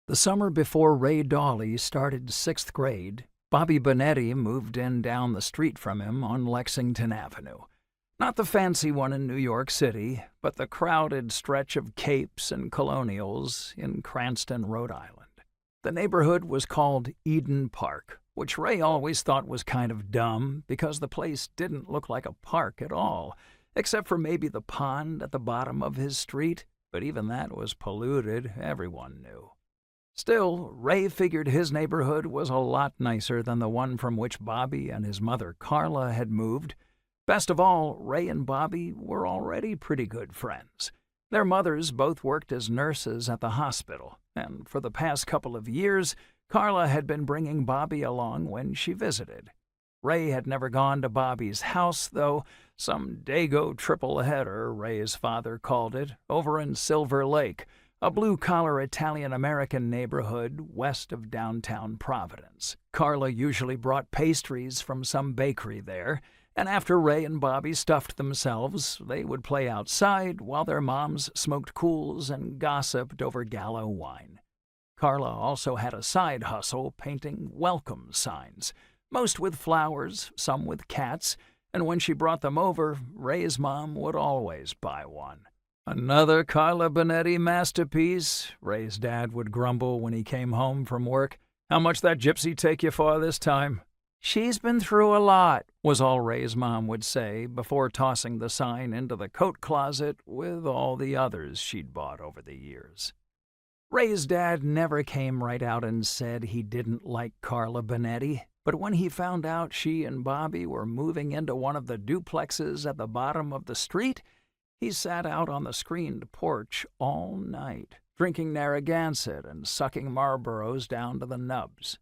The summer before Ray Dawley started 6th grade, Bobby Bonetti moved in down the street from him on Lexington Avenue. Not the fancy one in New York City, but the crowded stretch of capes and colonials in Cranston, Rhode Island. The neighborhood was called Eden Park, which Ray always thought was kind of dumb because the place didn't look like a park at all, except for maybe the pond at the bottom of his street, but even that was polluted, everyone knew. Still, Ray figured his neighborhood was a lot nicer than the one from which Bobby and his mother Carla had moved. Best of all, Ray and Bobby were already pretty good friends. Their mothers both worked as nurses at the hospital, and for the past couple of years, Carla had been bringing Bobby along when she visited. Ray had never gone to Bobby's house, though, some Dago triple-header, Ray's father called it, over in Silver Lake, a blue-collar Italian-American neighborhood west of downtown Providence. Carla usually brought pastries from some bakery there, and after Ray and Bobby stuffed themselves, they would play outside while their moms smoked cools and gossiped over Gallo wine. Carla also had a side hustle painting welcome signs, most with flowers, some with cats, and when she brought them over, Ray's mom would always buy one. "Another Carla Bonetti masterpiece," Ray's dad would grumble when he came home from work. "How much that gypsy take you for this time?" "She's been through a lot," was all Ray's mom would say before tossing the sign into the coat closet with all the others she'd bought over the years. Ray's dad never came right out and said he didn't like Carla Bonetti, but when he found out she and Bobby were moving into one of the duplexes at the bottom of the street, he sat out on the screened porch all night, drinking Narragansett and sucking Marlboros down to the nubs.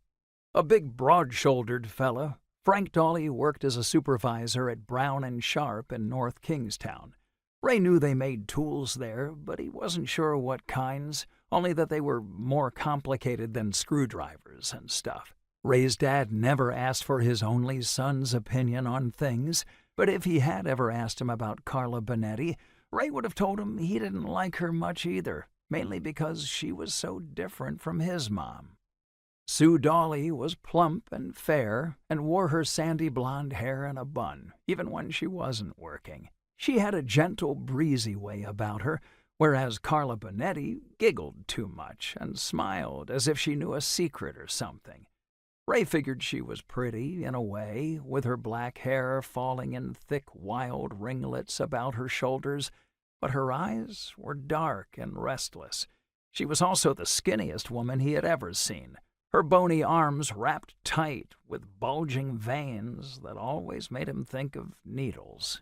A big, broad-shouldered fella, Frank Dawley worked as a supervisor at Brown & Sharp in North Kingstown. Ray knew they made tools there, but he wasn't sure what kinds, only that they were more complicated than screwdrivers and stuff. Ray's dad never asked for his only son's opinion on things, but if he had ever asked him about Carla Bonetti, Ray would have told him he didn't like her much either, mainly because she was so different from his mom. Sue Dawley was plump and fair and wore her sandy blonde hair in a bun, even when she wasn't working. She had a gentle, breezy way about her, whereas Carla Bonetti giggled too much and smiled as if she knew a secret or something. Ray figured she was pretty, in a way, with her black hair falling in thick, wild ringlets about her shoulders, but her eyes were dark and restless. She was also the skinniest woman he had ever seen, her bony arms wrapped tight with bulging veins that always made him think of needles.